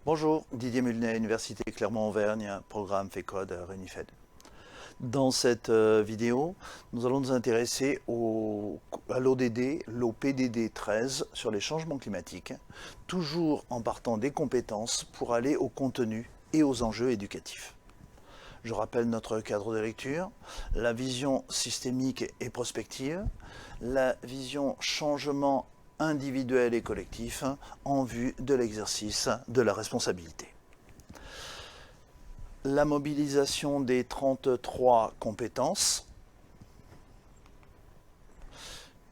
Bonjour, Didier Mulnet, Université Clermont-Auvergne, programme FECODE RENIFED. Dans cette vidéo, nous allons nous intéresser à l'ODD, l'OPDD 13 sur les changements climatiques, toujours en partant des compétences pour aller au contenu et aux enjeux éducatifs. Je rappelle notre cadre de lecture, la vision systémique et prospective, la vision changement individuel et collectif en vue de l'exercice de la responsabilité. La mobilisation des 33 compétences,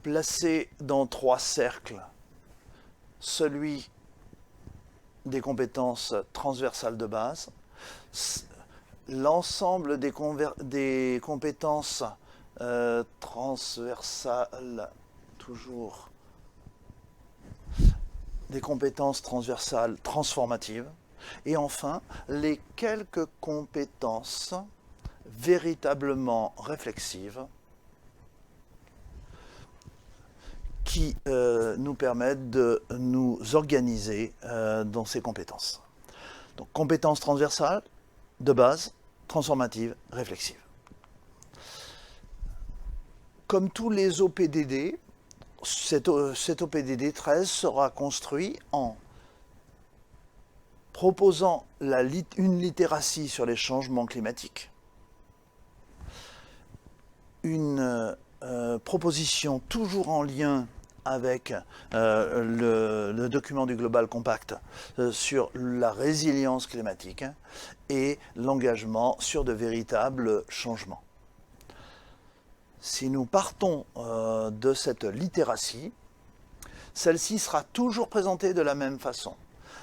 placées dans 3 cercles, celui des compétences transversales de base, l'ensemble des compétences transversales, toujours des compétences transversales transformatives, et enfin les quelques compétences véritablement réflexives qui nous permettent de nous organiser dans ces compétences. Donc compétences transversales, de base, transformatives, réflexives. Comme tous les OPDD, cet OPDD 13 sera construit en proposant une littératie sur les changements climatiques, une proposition toujours en lien avec le document du Global Compact sur la résilience climatique et l'engagement sur de véritables changements. Si nous partons de cette littératie, celle-ci sera toujours présentée de la même façon.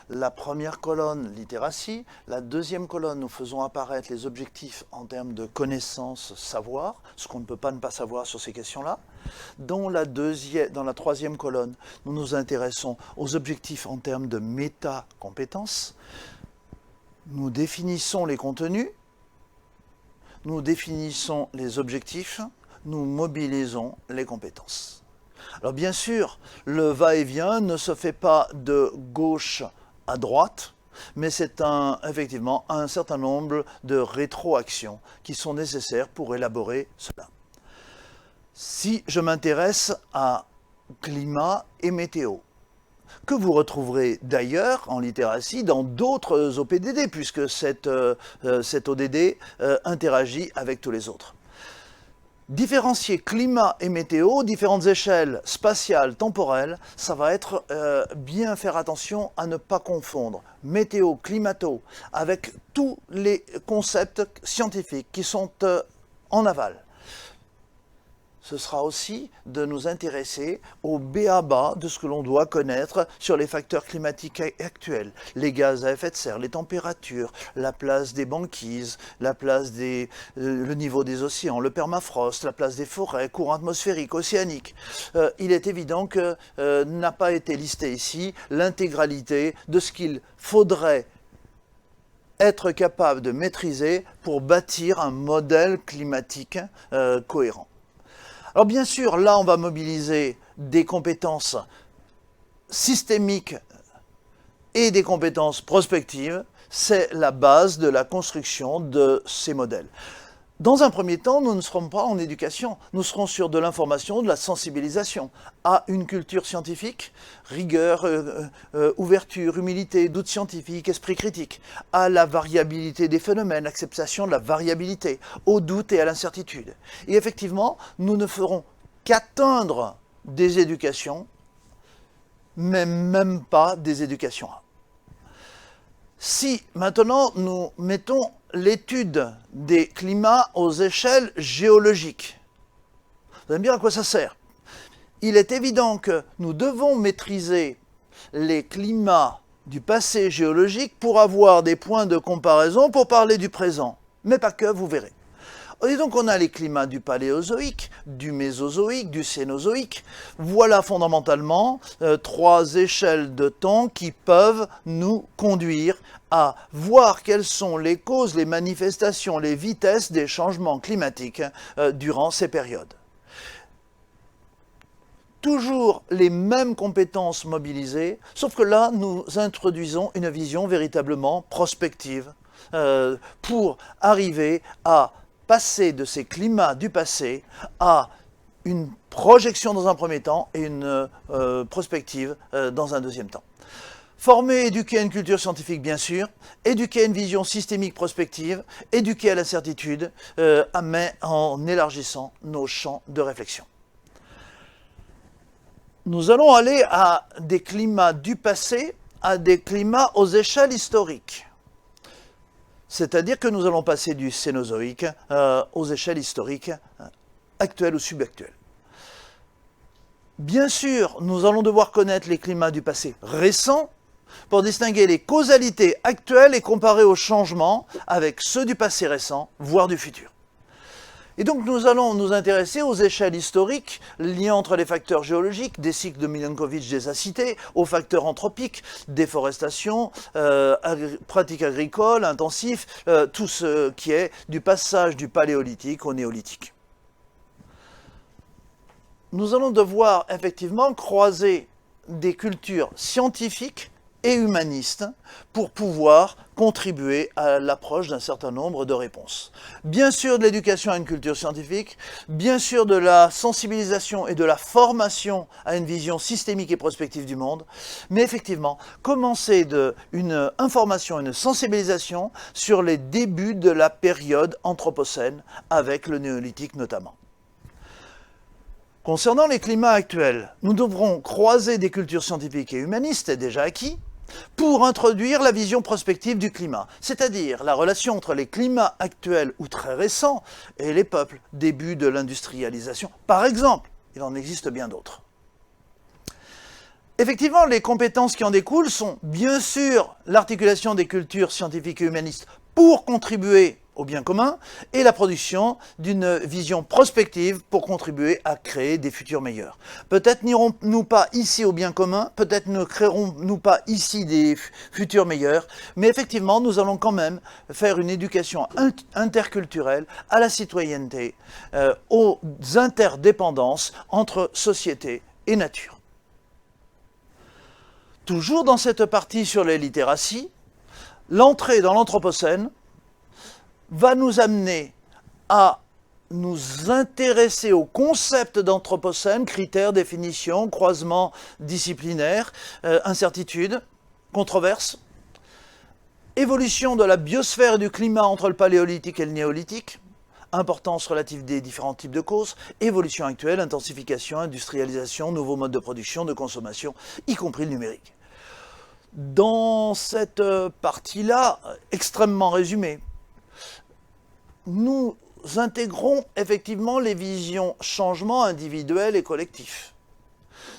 La première colonne, littératie. La deuxième colonne, nous faisons apparaître les objectifs en termes de connaissances, savoir, ce qu'on ne peut pas ne pas savoir sur ces questions-là. Dans la troisième colonne, nous nous intéressons aux objectifs en termes de méta-compétences. Nous définissons les contenus, nous définissons les objectifs, nous mobilisons les compétences. Alors bien sûr, le va-et-vient ne se fait pas de gauche à droite, mais c'est effectivement un certain nombre de rétroactions qui sont nécessaires pour élaborer cela. Si je m'intéresse à climat et météo, que vous retrouverez d'ailleurs en littératie dans d'autres OPDD, puisque cet ODD interagit avec tous les autres. Différencier climat et météo, différentes échelles spatiales, temporelles, ça va être bien faire attention à ne pas confondre météo, climato, avec tous les concepts scientifiques qui sont en aval. Ce sera aussi de nous intéresser au b.a.-ba de ce que l'on doit connaître sur les facteurs climatiques actuels, les gaz à effet de serre, les températures, la place des banquises, la place le niveau des océans, le permafrost, la place des forêts, courants atmosphériques, océaniques. Il est évident que n'a pas été listé ici l'intégralité de ce qu'il faudrait être capable de maîtriser pour bâtir un modèle climatique cohérent. Alors bien sûr, là on va mobiliser des compétences systémiques et des compétences prospectives. C'est la base de la construction de ces modèles. Dans un premier temps, nous ne serons pas en éducation, nous serons sur de l'information, de la sensibilisation à une culture scientifique, rigueur, ouverture, humilité, doute scientifique, esprit critique, à la variabilité des phénomènes, acceptation de la variabilité, au doute et à l'incertitude. Et effectivement, nous ne ferons qu'atteindre des éducations, mais même pas des éducations. Si maintenant nous mettons l'étude des climats aux échelles géologiques, vous allez me dire à quoi ça sert. Il est évident que nous devons maîtriser les climats du passé géologique pour avoir des points de comparaison pour parler du présent. Mais pas que, vous verrez. Et donc on a les climats du Paléozoïque, du Mésozoïque, du Cénozoïque. Voilà fondamentalement 3 échelles de temps qui peuvent nous conduire à voir quelles sont les causes, les manifestations, les vitesses des changements climatiques durant ces périodes. toujours les mêmes compétences mobilisées, sauf que là, nous introduisons une vision véritablement prospective pour arriver à passer de ces climats du passé à une projection dans un premier temps et une prospective dans un deuxième temps. Former, éduquer à une culture scientifique, bien sûr, éduquer à une vision systémique prospective, éduquer à l'incertitude, mais en élargissant nos champs de réflexion. Nous allons aller à des climats du passé, à des climats aux échelles historiques. C'est-à-dire que nous allons passer du Cénozoïque aux échelles historiques actuelles ou subactuelles. Bien sûr, nous allons devoir connaître les climats du passé récent pour distinguer les causalités actuelles et comparer aux changements avec ceux du passé récent, voire du futur. Et donc nous allons nous intéresser aux échelles historiques, liées entre les facteurs géologiques, des cycles de Milankovitch des a cités, aux facteurs anthropiques, déforestation, pratiques agricoles, intensifs, tout ce qui est du passage du paléolithique au néolithique. Nous allons devoir effectivement croiser des cultures scientifiques et humanistes pour pouvoir contribuer à l'approche d'un certain nombre de réponses. Bien sûr de l'éducation à une culture scientifique, bien sûr de la sensibilisation et de la formation à une vision systémique et prospective du monde, mais effectivement, commencer d'une information, une sensibilisation sur les débuts de la période anthropocène, avec le néolithique notamment. Concernant les climats actuels, nous devrons croiser des cultures scientifiques et humanistes, déjà acquis, pour introduire la vision prospective du climat, c'est-à-dire la relation entre les climats actuels ou très récents et les peuples, début de l'industrialisation. Par exemple, il en existe bien d'autres. Effectivement, les compétences qui en découlent sont bien sûr l'articulation des cultures scientifiques et humanistes pour contribuer au bien commun et la production d'une vision prospective pour contribuer à créer des futurs meilleurs. Peut-être n'irons-nous pas ici au bien commun, peut-être ne créerons-nous pas ici des futurs meilleurs, mais effectivement, nous allons quand même faire une éducation interculturelle à la citoyenneté, aux interdépendances entre société et nature. Toujours dans cette partie sur les littératies, l'entrée dans l'Anthropocène va nous amener à nous intéresser au concept d'Anthropocène, critères, définitions, croisements disciplinaires, incertitudes, controverses, évolution de la biosphère et du climat entre le paléolithique et le néolithique, importance relative des différents types de causes, évolution actuelle, intensification, industrialisation, nouveaux modes de production, de consommation, y compris le numérique. Dans cette partie-là, extrêmement résumée, nous intégrons effectivement les visions changements individuels et collectifs.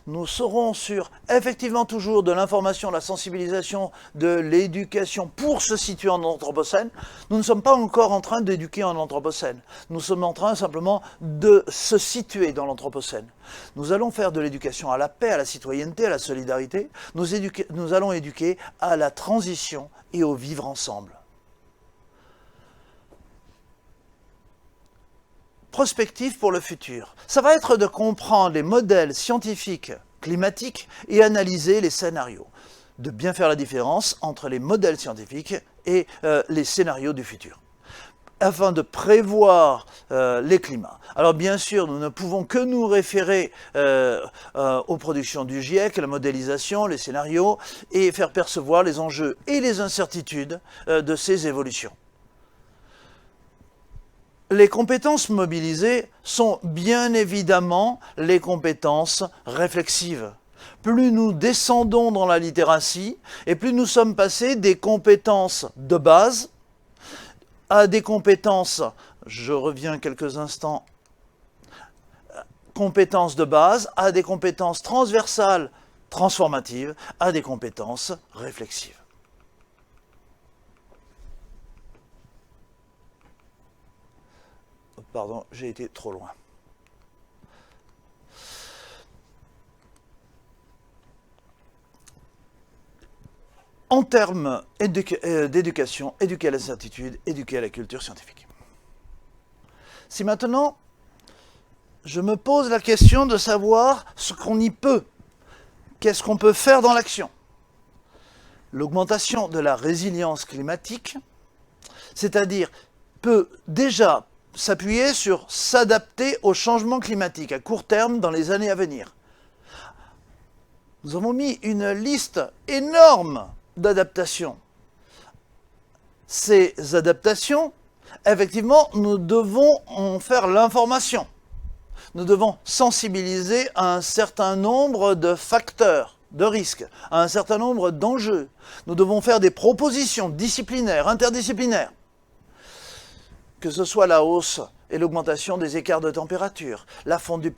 Nous serons sur effectivement toujours de l'information, la sensibilisation, de l'éducation pour se situer en Anthropocène. Nous ne sommes pas encore en train d'éduquer en Anthropocène. Nous sommes en train simplement de se situer dans l'Anthropocène. Nous allons faire de l'éducation à la paix, à la citoyenneté, à la solidarité. Nous allons éduquer à la transition et au vivre ensemble. Prospective pour le futur. Ça va être de comprendre les modèles scientifiques climatiques et analyser les scénarios. De bien faire la différence entre les modèles scientifiques et les scénarios du futur, afin de prévoir les climats. Alors bien sûr, nous ne pouvons que nous référer aux productions du GIEC, la modélisation, les scénarios, et faire percevoir les enjeux et les incertitudes de ces évolutions. Les compétences mobilisées sont bien évidemment les compétences réflexives. Plus nous descendons dans la littératie, et plus nous sommes passés des compétences de base à des compétences, je reviens quelques instants, compétences de base, à des compétences transversales, transformatives, à des compétences réflexives. Pardon, j'ai été trop loin. En termes d'éducation, éduquer à l'incertitude, éduquer à la culture scientifique. Si maintenant je me pose la question de savoir ce qu'on y peut. Qu'est-ce qu'on peut faire dans l'action? L'augmentation de la résilience climatique, c'est-à-dire peut déjà s'appuyer sur s'adapter au changement climatique à court terme dans les années à venir. Nous avons mis une liste énorme d'adaptations. Ces adaptations, effectivement, nous devons en faire l'information. Nous devons sensibiliser à un certain nombre de facteurs de risques, à un certain nombre d'enjeux. Nous devons faire des propositions disciplinaires, interdisciplinaires. Que ce soit la hausse et l'augmentation des écarts de température, la fonte du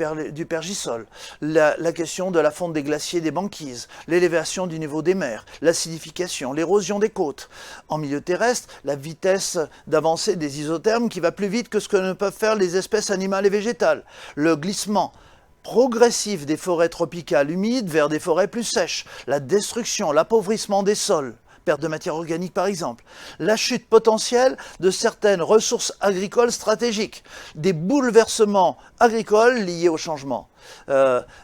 pergisol, la question de la fonte des glaciers et des banquises, l'élévation du niveau des mers, l'acidification, l'érosion des côtes. En milieu terrestre, la vitesse d'avancée des isothermes qui va plus vite que ce que ne peuvent faire les espèces animales et végétales, le glissement progressif des forêts tropicales humides vers des forêts plus sèches, la destruction, l'appauvrissement des sols, perte de matière organique par exemple, la chute potentielle de certaines ressources agricoles stratégiques, des bouleversements agricoles liés au changement,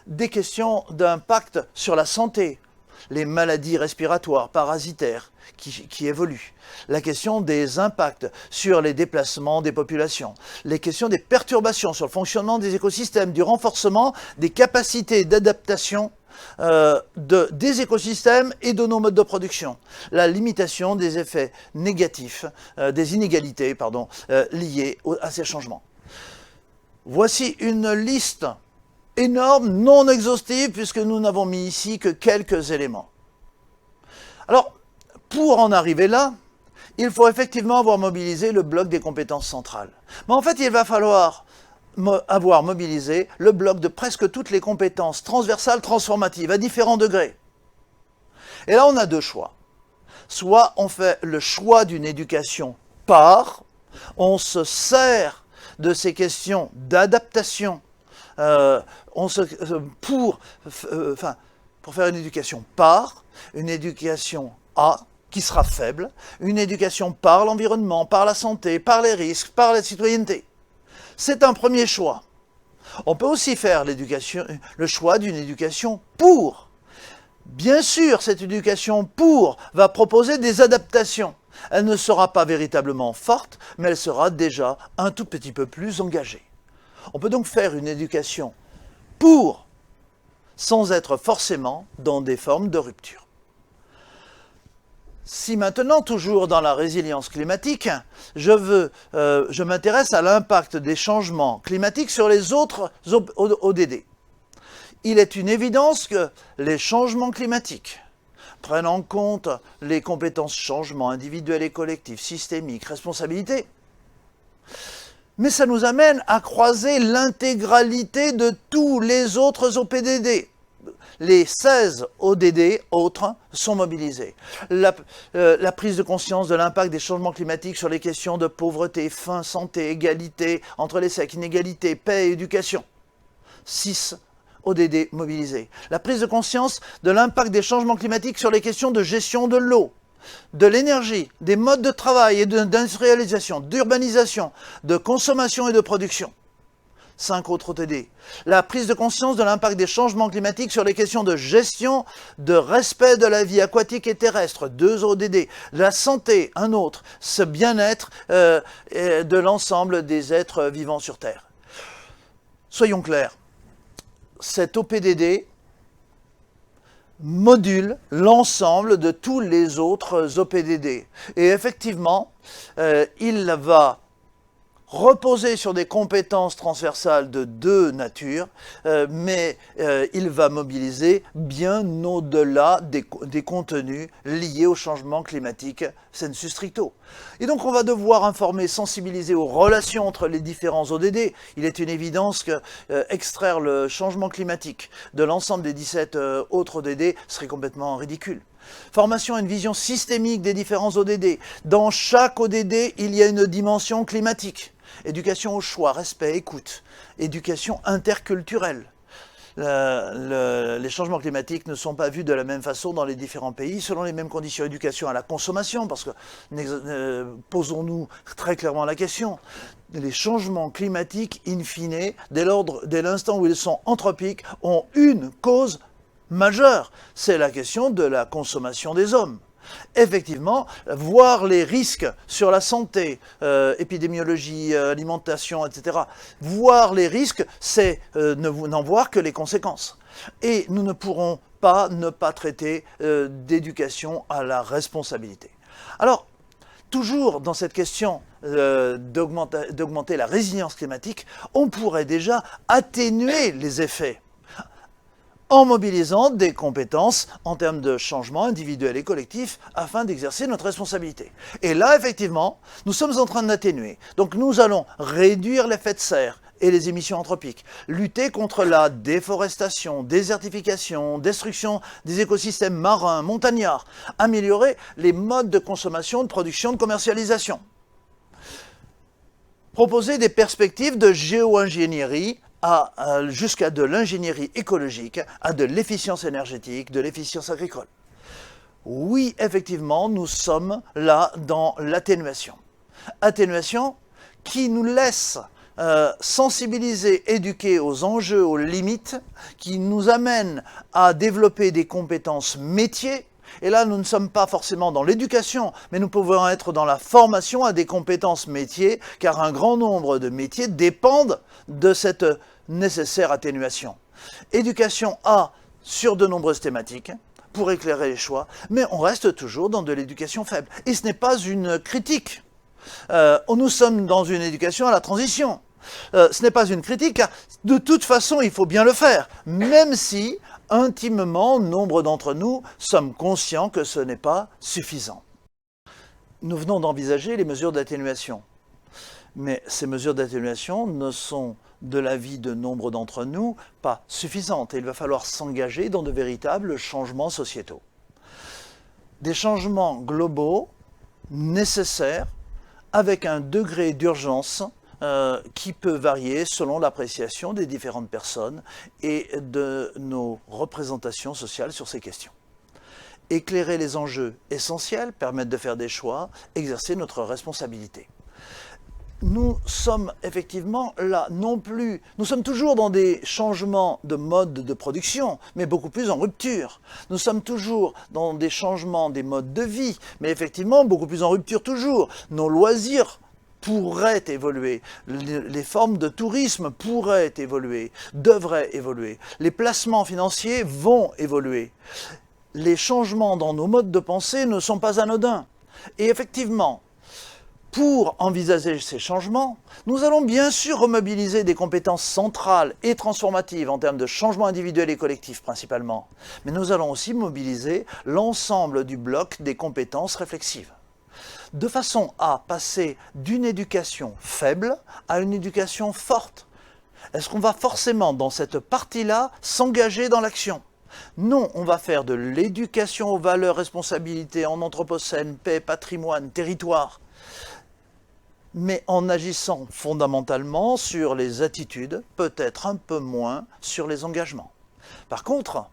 des questions d'impact sur la santé, les maladies respiratoires, parasitaires qui évoluent, la question des impacts sur les déplacements des populations, les questions des perturbations sur le fonctionnement des écosystèmes, du renforcement des capacités d'adaptation des écosystèmes et de nos modes de production, la limitation des effets négatifs, des inégalités liées à ces changements. Voici une liste énorme, non exhaustive, puisque nous n'avons mis ici que quelques éléments. Alors, pour en arriver là, il faut effectivement avoir mobilisé le bloc des compétences centrales. Mais en fait, il va falloir avoir mobilisé le bloc de presque toutes les compétences transversales transformatives à différents degrés. Et là, on a deux choix. Soit on fait le choix d'une éducation par, on se sert de ces questions d'adaptation pour faire une éducation par, une éducation à, qui sera faible, une éducation par l'environnement, par la santé, par les risques, par la citoyenneté. C'est un premier choix. On peut aussi faire le choix d'une éducation pour. Bien sûr, cette éducation pour va proposer des adaptations. Elle ne sera pas véritablement forte, mais elle sera déjà un tout petit peu plus engagée. On peut donc faire une éducation pour, sans être forcément dans des formes de rupture. Si maintenant, toujours dans la résilience climatique, je m'intéresse à l'impact des changements climatiques sur les autres ODD. Il est une évidence que les changements climatiques prennent en compte les compétences changements individuels et collectifs, systémiques, responsabilité. Mais ça nous amène à croiser l'intégralité de tous les autres OPDD. Les 16 ODD autres sont mobilisés. La prise de conscience de l'impact des changements climatiques sur les questions de pauvreté, faim, santé, égalité entre les sexes, inégalité, paix et éducation. 6 ODD mobilisés. La prise de conscience de l'impact des changements climatiques sur les questions de gestion de l'eau, de l'énergie, des modes de travail et d'industrialisation, d'urbanisation, de consommation et de production. 5 autres ODD. La prise de conscience de l'impact des changements climatiques sur les questions de gestion, de respect de la vie aquatique et terrestre, 2 ODD. La santé, un autre. Ce bien-être de l'ensemble des êtres vivants sur Terre. Soyons clairs, cet OPDD module l'ensemble de tous les autres OPDD. Et effectivement, il va reposer sur des compétences transversales de 2 natures, mais il va mobiliser bien au-delà des contenus liés au changement climatique sensu stricto. Et donc on va devoir informer, sensibiliser aux relations entre les différents ODD. Il est une évidence que extraire le changement climatique de l'ensemble des 17 autres ODD serait complètement ridicule. Formation à une vision systémique des différents ODD. Dans chaque ODD, il y a une dimension climatique. Éducation au choix, respect, écoute. Éducation interculturelle. les changements climatiques ne sont pas vus de la même façon dans les différents pays, selon les mêmes conditions. Éducation à la consommation, parce que posons-nous très clairement la question. Les changements climatiques, in fine, dès l'instant où ils sont anthropiques, ont une cause majeure. C'est la question de la consommation des hommes. Effectivement, voir les risques sur la santé, épidémiologie, alimentation, etc., voir les risques, c'est n'en voir que les conséquences. Et nous ne pourrons pas ne pas traiter d'éducation à la responsabilité. Alors, toujours dans cette question d'augmenter la résilience climatique, on pourrait déjà atténuer les effets en mobilisant des compétences en termes de changement individuel et collectif afin d'exercer notre responsabilité. Et là, effectivement, nous sommes en train d'atténuer. Donc nous allons réduire l'effet de serre et les émissions anthropiques, lutter contre la déforestation, désertification, destruction des écosystèmes marins, montagnards, améliorer les modes de consommation, de production, de commercialisation. Proposer des perspectives de géo-ingénierie jusqu'à de l'ingénierie écologique, à de l'efficience énergétique, de l'efficience agricole. Oui, effectivement, nous sommes là dans l'atténuation. Atténuation qui nous laisse sensibiliser, éduquer aux enjeux, aux limites, qui nous amène à développer des compétences métiers. Et là, nous ne sommes pas forcément dans l'éducation, mais nous pouvons être dans la formation à des compétences métiers, car un grand nombre de métiers dépendent de cette nécessaire atténuation. Éducation sur de nombreuses thématiques, pour éclairer les choix, mais on reste toujours dans de l'éducation faible. Et ce n'est pas une critique. Nous sommes dans une éducation à la transition. Ce n'est pas une critique, car de toute façon, il faut bien le faire, même si, intimement, nombre d'entre nous sommes conscients que ce n'est pas suffisant. Nous venons d'envisager les mesures d'atténuation. Mais ces mesures d'atténuation ne sont, de l'avis de nombre d'entre nous, pas suffisantes. Et il va falloir s'engager dans de véritables changements sociétaux. Des changements globaux, nécessaires, avec un degré d'urgence qui peut varier selon l'appréciation des différentes personnes et de nos représentations sociales sur ces questions. Éclairer les enjeux essentiels, permettre de faire des choix, exercer notre responsabilité. Nous sommes effectivement là, non plus, nous sommes toujours dans des changements de mode de production, mais beaucoup plus en rupture. Nous sommes toujours dans des changements des modes de vie, mais effectivement beaucoup plus en rupture toujours. Nos loisirs pourraient évoluer, les formes de tourisme pourraient évoluer, devraient évoluer, les placements financiers vont évoluer. Les changements dans nos modes de pensée ne sont pas anodins. Et effectivement, pour envisager ces changements, nous allons bien sûr remobiliser des compétences centrales et transformatives en termes de changement individuel et collectif principalement, mais nous allons aussi mobiliser l'ensemble du bloc des compétences réflexives, de façon à passer d'une éducation faible à une éducation forte. Est-ce qu'on va forcément, dans cette partie-là, s'engager dans l'action ? Non, on va faire de l'éducation aux valeurs, responsabilités en anthropocène, paix, patrimoine, territoire, mais en agissant fondamentalement sur les attitudes, peut-être un peu moins sur les engagements. Par contre,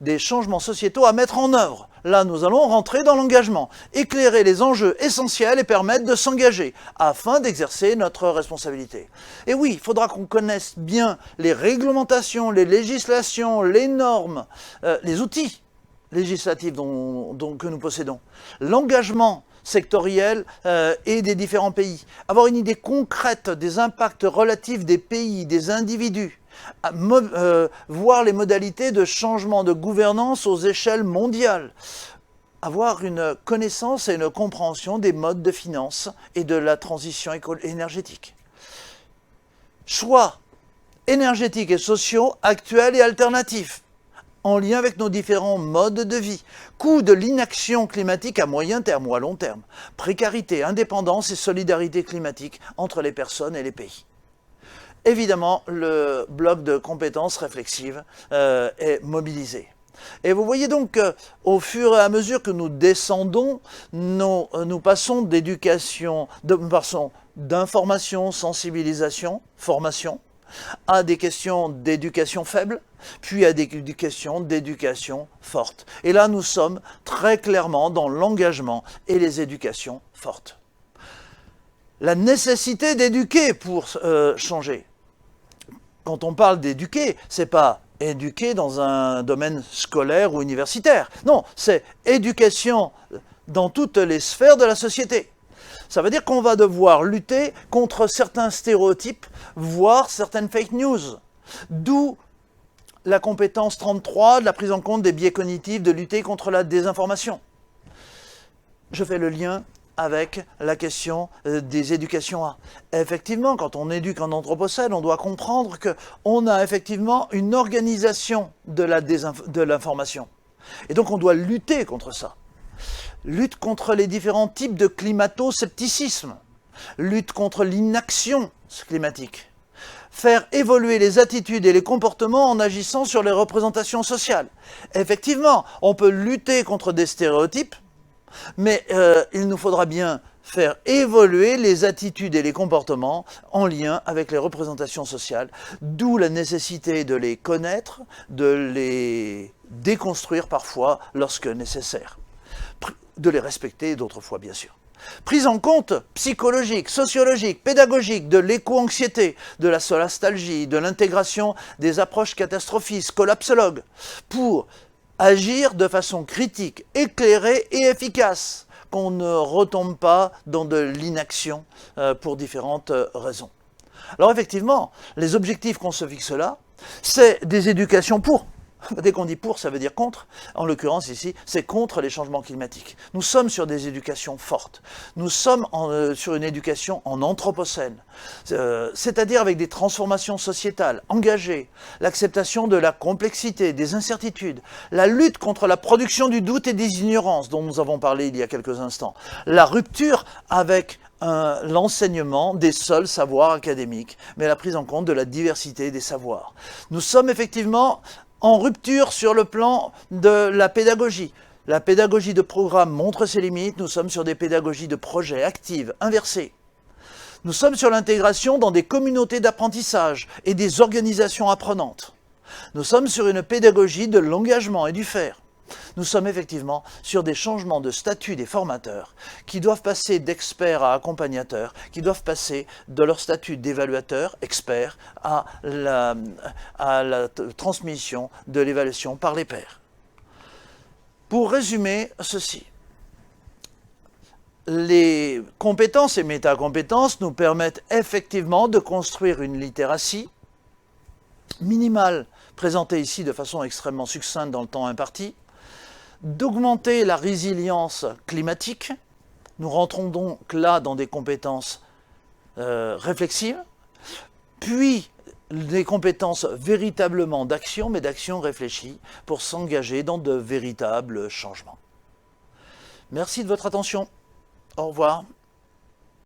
des changements sociétaux à mettre en œuvre. Là, nous allons rentrer dans l'engagement, éclairer les enjeux essentiels et permettre de s'engager afin d'exercer notre responsabilité. Et oui, il faudra qu'on connaisse bien les réglementations, les législations, les normes, les outils législatifs que nous possédons. L'engagement sectoriel et des différents pays. Avoir une idée concrète des impacts relatifs des pays, des individus. Voir les modalités de changement de gouvernance aux échelles mondiales, avoir une connaissance et une compréhension des modes de finance et de la transition énergétique. Choix énergétiques et sociaux actuels et alternatifs, en lien avec nos différents modes de vie, coût de l'inaction climatique à moyen terme ou à long terme, précarité, indépendance et solidarité climatique entre les personnes et les pays. Évidemment, le bloc de compétences réflexives est mobilisé. Et vous voyez donc qu'au fur et à mesure que nous descendons, nous passons d'éducation, d'information, sensibilisation, formation, à des questions d'éducation faible, puis à des questions d'éducation forte. Et là, nous sommes très clairement dans l'engagement et les éducations fortes. La nécessité d'éduquer pour changer. Quand on parle d'éduquer, c'est pas éduquer dans un domaine scolaire ou universitaire. Non, c'est éducation dans toutes les sphères de la société. Ça veut dire qu'on va devoir lutter contre certains stéréotypes, voire certaines fake news. D'où la compétence 33 de la prise en compte des biais cognitifs, de lutter contre la désinformation. Je fais le lien avec la question des éducations A. Effectivement, quand on éduque en anthropocène, on doit comprendre qu'on a effectivement une organisation de l'information. Et donc on doit lutter contre ça. Lutte contre les différents types de climato-scepticisme. Lutte contre l'inaction climatique. Faire évoluer les attitudes et les comportements en agissant sur les représentations sociales. Effectivement, on peut lutter contre des stéréotypes, mais il nous faudra bien faire évoluer les attitudes et les comportements en lien avec les représentations sociales, d'où la nécessité de les connaître, de les déconstruire parfois lorsque nécessaire, de les respecter d'autres fois bien sûr. Prise en compte psychologique, sociologique, pédagogique de l'éco-anxiété, de la solastalgie, de l'intégration des approches catastrophistes, collapsologues, pour agir de façon critique, éclairée et efficace, qu'on ne retombe pas dans de l'inaction pour différentes raisons. Alors effectivement, les objectifs qu'on se fixe là, c'est des éducations pour. Dès qu'on dit pour, ça veut dire contre. En l'occurrence ici, c'est contre les changements climatiques. Nous sommes sur des éducations fortes. Nous sommes sur une éducation en anthropocène, c'est-à-dire avec des transformations sociétales engagées, l'acceptation de la complexité, des incertitudes, la lutte contre la production du doute et des ignorances dont nous avons parlé il y a quelques instants, la rupture avec l'enseignement des seuls savoirs académiques, mais la prise en compte de la diversité des savoirs. Nous sommes effectivement en rupture sur le plan de la pédagogie. La pédagogie de programme montre ses limites, nous sommes sur des pédagogies de projet actives, inversées. Nous sommes sur l'intégration dans des communautés d'apprentissage et des organisations apprenantes. Nous sommes sur une pédagogie de l'engagement et du faire. Nous sommes effectivement sur des changements de statut des formateurs qui doivent passer d'experts à accompagnateurs, qui doivent passer de leur statut d'évaluateur, expert, à la transmission de l'évaluation par les pairs. Pour résumer ceci, les compétences et métacompétences nous permettent effectivement de construire une littératie minimale, présentée ici de façon extrêmement succincte dans le temps imparti, d'augmenter la résilience climatique. Nous rentrons donc là dans des compétences réflexives, puis des compétences véritablement d'action, mais d'action réfléchie, pour s'engager dans de véritables changements. Merci de votre attention. Au revoir.